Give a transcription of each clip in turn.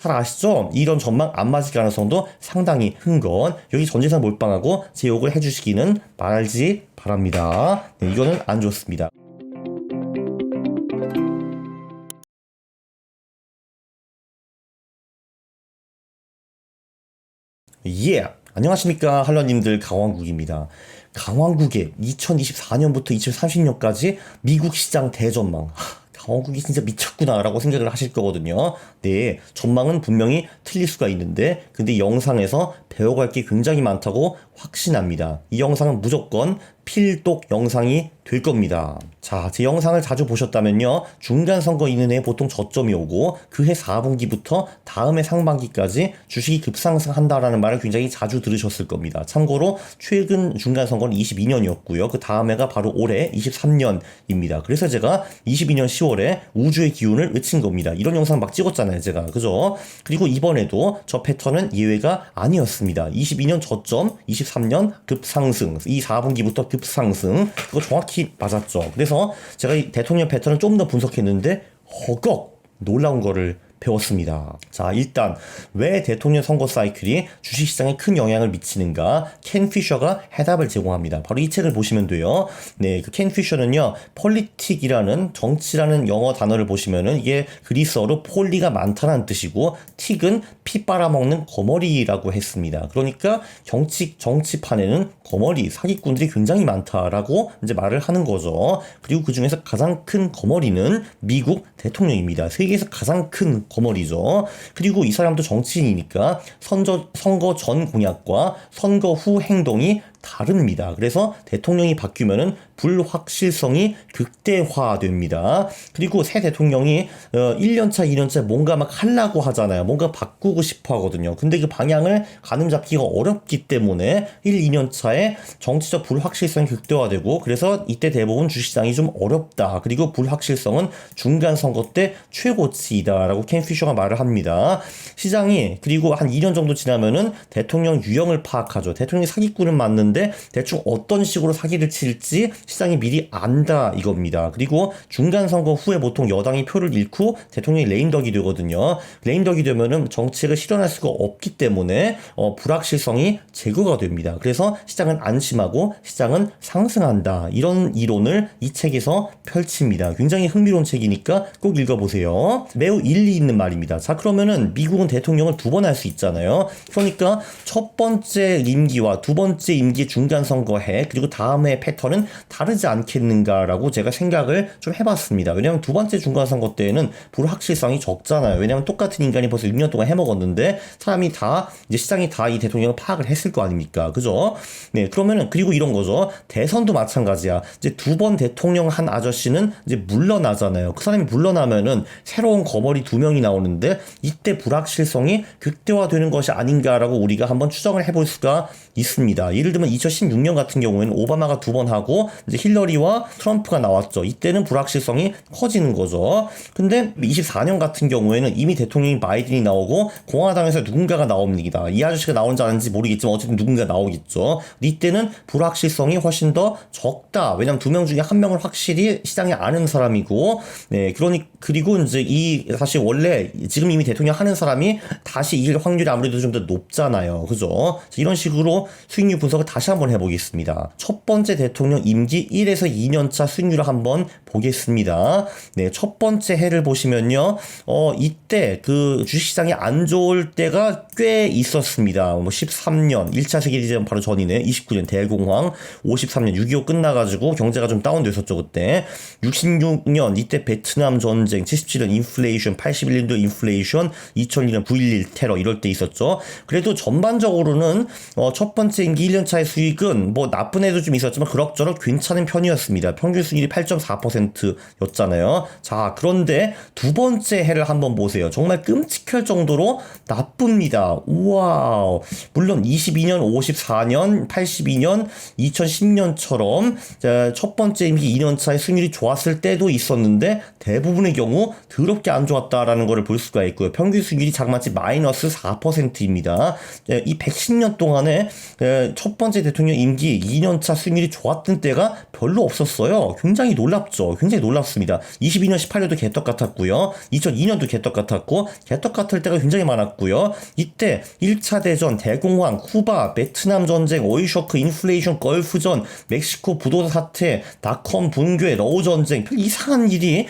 잘 아시죠? 이런 전망 안 맞을 가능성도 상당히 큰 건 여기 전재산 몰빵하고 제 욕을 해주시기는 말지 바랍니다. 네, 이거는 안 좋습니다. 예! 안녕하십니까 한러님들, 강왕국입니다. 강왕국의 2024년부터 2030년까지 미국 시장 대전망. 강원국이 진짜 미쳤구나 라고 생각을 하실 거거든요. 네, 전망은 분명히 틀릴 수가 있는데 근데 이 영상에서 배워갈 게 굉장히 많다고 확신합니다. 이 영상은 무조건 필독 영상이 될 겁니다. 자, 제 영상을 자주 보셨다면요, 중간선거 있는 해 보통 저점이 오고 그해 4분기부터 다음해 상반기까지 주식이 급상승한다라는 말을 굉장히 자주 들으셨을 겁니다. 참고로 최근 중간선거는 22년이었고요. 그 다음 해가 바로 올해 23년입니다. 그래서 제가 22년 10월에 우주의 기운을 외친 겁니다. 이런 영상 막 찍었잖아요, 제가. 그죠? 그리고 이번에도 저 패턴은 예외가 아니었습니다. 22년 저점, 23년 급상승, 이 4분기부터 급상승, 그거 정확히 맞았죠. 그래서 제가 이 대통령 패턴을 좀 더 분석했는데 허걱 놀라운 거를 배웠습니다. 자, 일단 왜 대통령 선거 사이클이 주식시장에 큰 영향을 미치는가, 켄 피셔가 해답을 제공합니다. 바로 이 책을 보시면 돼요. 네, 그 켄 피셔는요, 폴리틱이라는, 정치라는 영어 단어를 보시면은 이게 그리스어로 폴리가 많다는 뜻이고 틱은 피 빨아먹는 거머리라고 했습니다. 그러니까 정치판에는 거머리, 사기꾼들이 굉장히 많다라고 이제 말을 하는 거죠. 그리고 그 중에서 가장 큰 거머리는 미국 대통령입니다. 세계에서 가장 큰 거머리죠. 그리고 이 사람도 정치인이니까 선거 전 공약과 선거 후 행동이 다릅니다. 그래서 대통령이 바뀌면은 불확실성이 극대화됩니다. 그리고 새 대통령이 1년차, 2년차 뭔가 막 하려고 하잖아요. 뭔가 바꾸고 싶어 하거든요. 근데 그 방향을 가늠 잡기가 어렵기 때문에 1, 2년차에 정치적 불확실성이 극대화되고, 그래서 이때 대부분 주식시장이 좀 어렵다. 그리고 불확실성은 중간 선거 때 최고치이다라고 켄 피셔가 말을 합니다. 시장이 그리고 한 2년 정도 지나면은 대통령 유형을 파악하죠. 대통령이 사기꾼은 맞는데 대충 어떤 식으로 사기를 칠지 시장이 미리 안다 이겁니다. 그리고 중간 선거 후에 보통 여당이 표를 잃고 대통령이 레임덕이 되거든요. 레임덕이 되면은 정책을 실현할 수가 없기 때문에 불확실성이 제거가 됩니다. 그래서 시장은 안심하고 시장은 상승한다. 이런 이론을 이 책에서 펼칩니다. 굉장히 흥미로운 책이니까 꼭 읽어보세요. 매우 일리 있는 말입니다. 자, 그러면은 미국은 대통령을 두 번 할 수 있잖아요. 그러니까 첫 번째 임기와 두 번째 임기 중간 선거해, 그리고 다음에 패턴은 다르지 않겠는가라고 제가 생각을 좀 해봤습니다. 왜냐면 두 번째 중간 선거 때에는 불확실성이 적잖아요. 왜냐면 똑같은 인간이 벌써 6년 동안 해먹었는데 사람이 다 이제 시장이 다 이 대통령을 파악을 했을 거 아닙니까? 그죠? 네, 그러면은 그리고 이런 거죠. 대선도 마찬가지야. 이제 두 번 대통령 한 아저씨는 이제 물러나잖아요. 그 사람이 물러나면은 새로운 거머리 두 명이 나오는데 이때 불확실성이 극대화되는 것이 아닌가라고 우리가 한번 추정을 해볼 수가 있습니다. 예를 들면 2016년 같은 경우에는 오바마가 두 번 하고 이제 힐러리와 트럼프가 나왔죠. 이때는 불확실성이 커지는 거죠. 근데 24년 같은 경우에는 이미 대통령이 바이든이 나오고 공화당에서 누군가가 나옵니다. 이 아저씨가 나오는지 아닌지 모르겠지만 어쨌든 누군가 나오겠죠. 이때는 불확실성이 훨씬 더 적다. 왜냐면 두 명 중에 한 명을 확실히 시장에 아는 사람이고, 네, 그리고 이제 사실 원래 지금 이미 대통령 하는 사람이 다시 이길 확률이 아무래도 좀 더 높잖아요. 그죠? 이런 식으로 수익률 분석을 다시 한번 해보겠습니다. 첫 번째 대통령 임기 1에서 2년차 수익률을 한번 보겠습니다. 네, 첫 번째 해를 보시면요, 이때 그 주식시장이 안 좋을 때가 꽤 있었습니다. 뭐 13년, 1차 세계대전 바로 전이네. 29년 대공황, 53년 6.25 끝나가지고 경제가 좀 다운됐었죠, 그때. 66년, 이때 베트남 전쟁, 77년 인플레이션, 81년도 인플레이션, 2001년 9.11 테러, 이럴 때 있었죠. 그래도 전반적으로는 첫 번째 임기 1년차의 수익은 뭐 나쁜 애도 좀 있었지만 그럭저럭 괜찮은 편이었습니다. 평균 수익률이 8.4%였잖아요. 자, 그런데 두 번째 해를 한번 보세요. 정말 끔찍할 정도로 나쁩니다. 우와. 물론 22년, 54년, 82년, 2010년처럼 첫 번째 임기 2년차의 수익률이 좋았을 때도 있었는데 대부분의 경우 더럽게 안 좋았다라는 것을 볼 수가 있고요. 평균 수익률이 자그마치 마이너스 4%입니다. 이 110년 동안에 첫 번째 대통령 임기 2년차 수익률이 좋았던 때가 별로 없었어요. 굉장히 놀랍죠. 그죠? 굉장히 놀랍습니다. 22년 18년도 개떡 같았고요. 2002년도 개떡 같았고 개떡 같을 때가 굉장히 많았고요. 이때 1차 대전, 대공황, 쿠바, 베트남 전쟁, 오일쇼크, 인플레이션, 걸프전, 멕시코 부도사 사태, 닷컴 붕괴, 러우 전쟁, 별 이상한 일이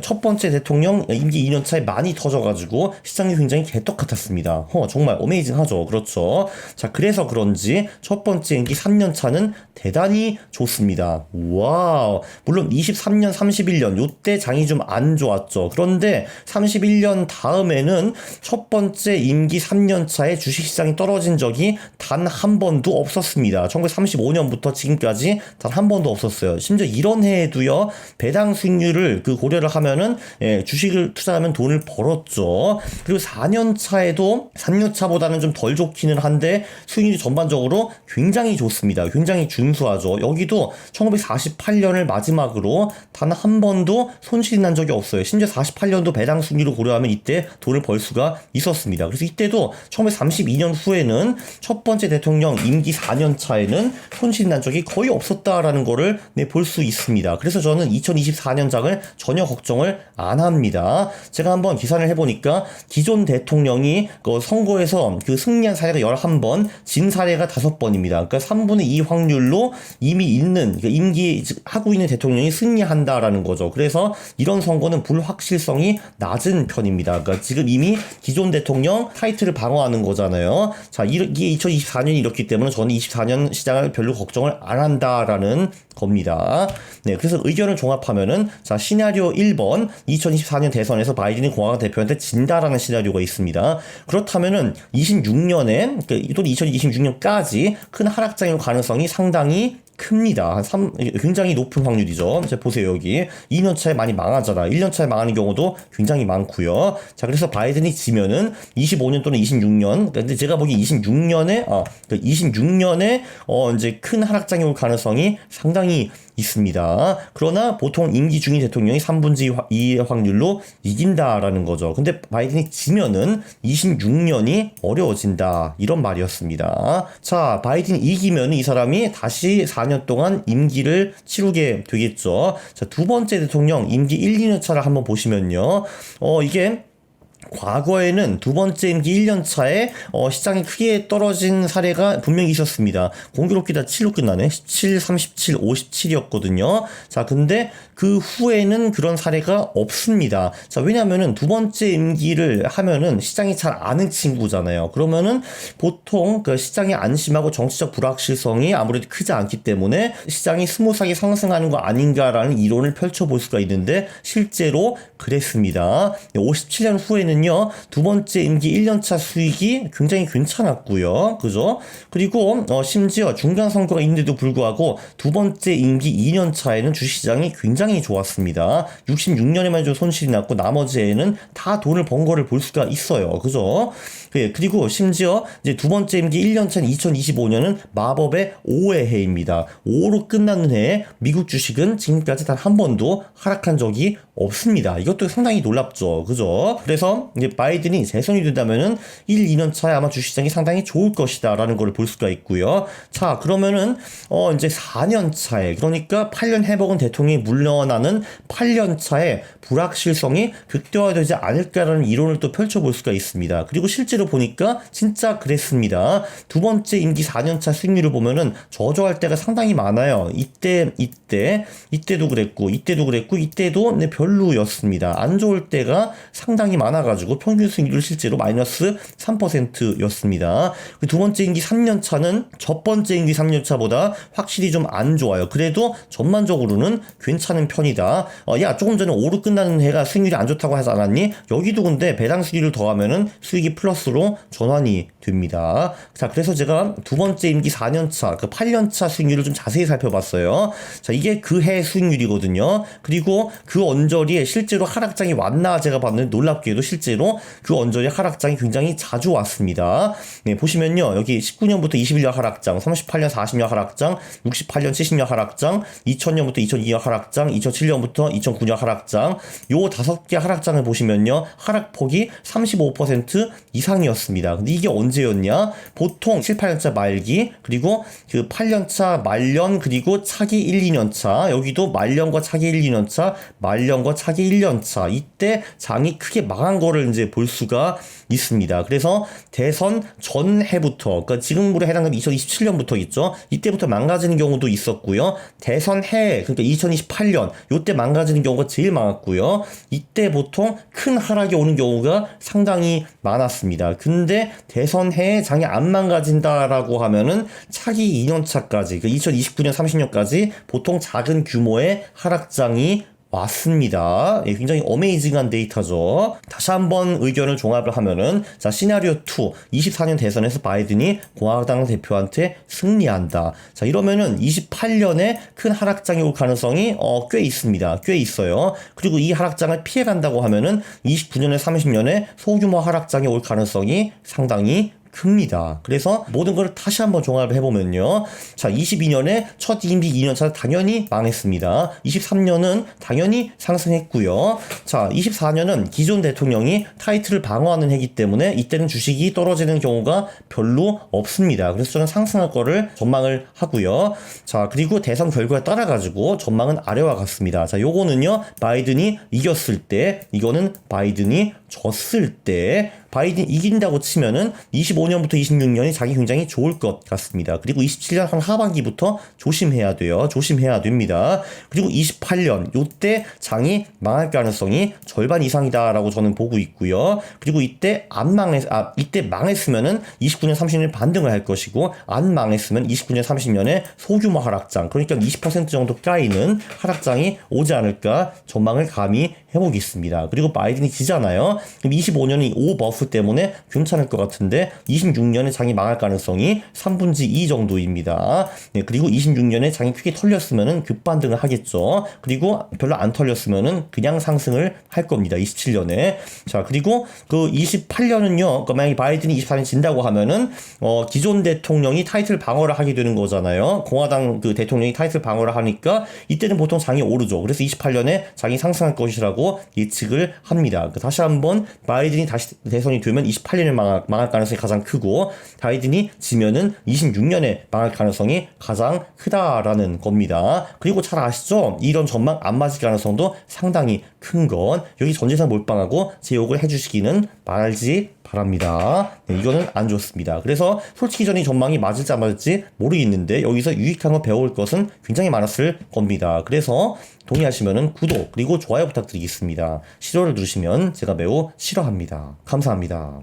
첫 번째 대통령 임기 2년차에 많이 터져가지고 시장이 굉장히 개떡 같았습니다. 정말 어메이징하죠. 그렇죠. 자, 그래서 그런지 첫 번째 임기 3년차는 대단히 좋습니다. 와우. 물론 23년, 31년 요때 장이 좀 안 좋았죠. 그런데 31년 다음에는 첫 번째 임기 3년차에 주식시장이 떨어진 적이 단 한 번도 없었습니다. 1935년부터 지금까지 단 한 번도 없었어요. 심지어 이런 해에도요, 배당 수익률을 고려를 하면은 주식을 투자하면 돈을 벌었죠. 그리고 4년차에도 3년차보다는 좀 덜 좋기는 한데 수익률이 전반적으로 굉장히 좋습니다. 굉장히 준수하죠. 여기도 1948년을 마지막으로 단 한 번도 손실이 난 적이 없어요. 심지어 48년도 배당 수익률을 고려하면 이때 돈을 벌 수가 있었습니다. 그래서 이때도 1932년 후에는 첫 번째 대통령 임기 4년 차에는 손실이 난 적이 거의 없었다라는 거를 볼 수 있습니다. 그래서 저는 2024년장을 전혀 걱정을 안 합니다. 제가 한번 계산을 해보니까 기존 대통령이 선거에서 승리한 사례가 11번, 진 사례가 5번입니다. 그러니까 3분의 2 확률로 이미 있는, 그러니까 임기 하고 있는 대통령이 승리한다라는 거죠. 그래서 이런 선거는 불확실성이 낮은 편입니다. 그러니까 지금 이미 기존 대통령 타이틀을 방어하는 거잖아요. 자, 이게 2024년이 이렇기 때문에 저는 24년 시장을 별로 걱정을 안 한다라는 겁니다. 네, 그래서 의견을 종합하면은, 자, 시나리오 1번, 2024년 대선에서 바이든이 공화당 대표한테 진다라는 시나리오가 있습니다. 그렇다면은 26년에, 또는 2026년까지 큰 하락장일 가능성이 상당히 큽니다. 굉장히 높은 확률이죠. 이제 보세요, 여기. 2년 차에 많이 망하잖아. 1년 차에 망하는 경우도 굉장히 많고요. 자, 그래서 바이든이 지면은 25년 또는 26년, 근데 제가 보기 26년에, 이제 큰 하락장이 올 가능성이 상당히 있습니다. 그러나 보통 임기 중인 대통령이 3분의 2의 확률로 이긴다라는 거죠. 근데 바이든이 지면은 26년이 어려워진다. 이런 말이었습니다. 자, 바이든이 이기면 이 사람이 다시 4년 동안 임기를 치르게 되겠죠. 자, 두 번째 대통령 임기 1, 2년 차를 한번 보시면요. 이게 과거에는 두 번째 임기 1년 차에 시장이 크게 떨어진 사례가 분명히 있었습니다. 공교롭게 다 7로 끝나네. 17, 37, 57이었거든요. 자, 근데 그 후에는 그런 사례가 없습니다. 자, 왜냐면은 두 번째 임기를 하면은 시장이 잘 아는 친구잖아요. 그러면은 보통 시장이 안심하고 정치적 불확실성이 아무래도 크지 않기 때문에 시장이 스무스하게 상승하는 거 아닌가라는 이론을 펼쳐볼 수가 있는데 실제로 그랬습니다. 57년 후에는 두 번째 임기 1년차 수익이 굉장히 괜찮았고요. 그죠? 그리고 심지어 중간 선거가 있는데도 불구하고 두 번째 임기 2년차에는 주식시장이 굉장히 좋았습니다. 66년에만 좀 손실이 났고 나머지에는 다 돈을 번 거를 볼 수가 있어요. 그죠? 예, 그리고 심지어 이제 두 번째 임기 1년차인 2025년은 마법의 5의 해입니다. 5로 끝나는 해에 미국 주식은 지금까지 단 한 번도 하락한 적이 없습니다. 이것도 상당히 놀랍죠. 그죠? 그래서 이제 바이든이 재선이 된다면은 1, 2년 차에 아마 주식시장이 상당히 좋을 것이다 라는 걸 볼 수가 있고요. 자, 그러면은 이제 4년 차에, 그러니까 8년 해먹은 대통령이 물러나는 8년 차에 불확실성이 극대화되지 않을까라는 이론을 또 펼쳐볼 수가 있습니다. 그리고 실제로 보니까 진짜 그랬습니다. 두 번째 임기 4년차 수익률을 보면은 저조할 때가 상당히 많아요. 이때도 그랬고, 이때도 네, 별로였습니다. 안 좋을 때가 상당히 많아가지고 평균 수익률 실제로 마이너스 3%였습니다. 두 번째 임기 3년차는 첫 번째 임기 3년차보다 확실히 좀 안 좋아요. 그래도 전반적으로는 괜찮은 편이다. 야, 조금 전에 5로 끝나는 해가 수익률이 안 좋다고 하지 않았니? 여기도 근데 배당 수익률을 더하면은 수익이 플러스로 전환이 됩니다. 자, 그래서 제가 두 번째 임기 4년차, 8년차 수익률을 좀 자세히 살펴봤어요. 자, 이게 그 해 수익률이거든요. 그리고 그 언저리 언저리에 실제로 하락장이 왔나 제가 봤는데 놀랍게도 실제로 그 언저리 하락장이 굉장히 자주 왔습니다. 네, 보시면요. 여기 19년부터 21년 하락장, 38년 40년 하락장, 68년 70년 하락장, 2000년부터 2002년 하락장, 2007년부터 2009년 하락장, 요 5개 하락장을 보시면요. 하락폭이 35% 이상이었습니다. 근데 이게 언제였냐? 보통 7, 8년차 말기, 그리고 그 8년차 말년, 그리고 차기 1, 2년차, 여기도 말년과 차기 1, 2년차, 말년과 차기 1년차, 이때 장이 크게 망한 거를 이제 볼 수가 있습니다. 그래서 대선 전해부터, 그러니까 지금으로 해당되는 2027년부터 있죠. 이때부터 망가지는 경우도 있었고요. 대선 해, 그러니까 2028년, 요때 망가지는 경우가 제일 많았고요. 이때 보통 큰 하락이 오는 경우가 상당히 많았습니다. 근데 대선 해에 장이 안 망가진다라고 하면은 차기 2년차까지, 그 2029년, 30년까지 보통 작은 규모의 하락장이 왔습니다. 예, 굉장히 어메이징한 데이터죠. 다시 한번 의견을 종합을 하면은, 자, 시나리오 2, 24년 대선에서 바이든이 공화당 대표한테 승리한다. 자, 이러면은 28년에 큰 하락장이 올 가능성이 꽤 있습니다. 꽤 있어요. 그리고 이 하락장을 피해간다고 하면은 29년에 30년에 소규모 하락장이 올 가능성이 상당히 큽니다. 그래서 모든 걸 다시 한번 종합을 해보면요. 자, 22년에 첫 임기 2년차 당연히 망했습니다. 23년은 당연히 상승했고요. 자, 24년은 기존 대통령이 타이틀을 방어하는 해기 때문에 이때는 주식이 떨어지는 경우가 별로 없습니다. 그래서 저는 상승할 거를 전망을 하고요. 자, 그리고 대선 결과에 따라가지고 전망은 아래와 같습니다. 자, 요거는요, 바이든이 이겼을 때, 이거는 바이든이 졌을 때, 바이든 이긴다고 치면은 25년부터 26년이 장이 굉장히 좋을 것 같습니다. 그리고 27년 한 하반기부터 조심해야 돼요. 조심해야 됩니다. 그리고 28년 요때 장이 망할 가능성이 절반 이상이다라고 저는 보고 있고요. 그리고 이때 이때 망했으면은 29년 30년에 반등을 할 것이고, 안 망했으면 29년 30년에 소규모 하락장, 그러니까 20% 정도 까이는 하락장이 오지 않을까 전망을 감히 해보겠습니다. 그리고 바이든이 지잖아요. 그럼 25년이 5버프 때문에 괜찮을 것 같은데 26년에 장이 망할 가능성이 3분의 2 정도입니다. 네, 그리고 26년에 장이 크게 털렸으면은 급반등을 하겠죠. 그리고 별로 안 털렸으면은 그냥 상승을 할 겁니다. 27년에. 자, 그리고 그 28년은요. 그러니까 만약에 바이든이 24년 진다고 하면은 기존 대통령이 타이틀 방어를 하게 되는 거잖아요. 공화당 그 대통령이 타이틀 방어를 하니까 이때는 보통 장이 오르죠. 그래서 28년에 장이 상승할 것이라고 예측을 합니다. 다시 한번 바이든이 다시 대선이 되면 28년에 망할 가능성이 가장 크고, 바이든이 지면은 26년에 망할 가능성이 가장 크다라는 겁니다. 그리고 잘 아시죠? 이런 전망 안 맞을 가능성도 상당히 큰 건 여기 전재산 몰빵하고 제 욕을 해주시기는 말지 바랍니다. 네, 이거는 안 좋습니다. 그래서 솔직히 저는 이 전망이 맞을지 안 맞을지 모르겠는데 여기서 유익한 거 배울 것은 굉장히 많았을 겁니다. 그래서 동의하시면은 구독 그리고 좋아요 부탁드리겠습니다. 싫어를 누르시면 제가 매우 싫어합니다. 감사합니다.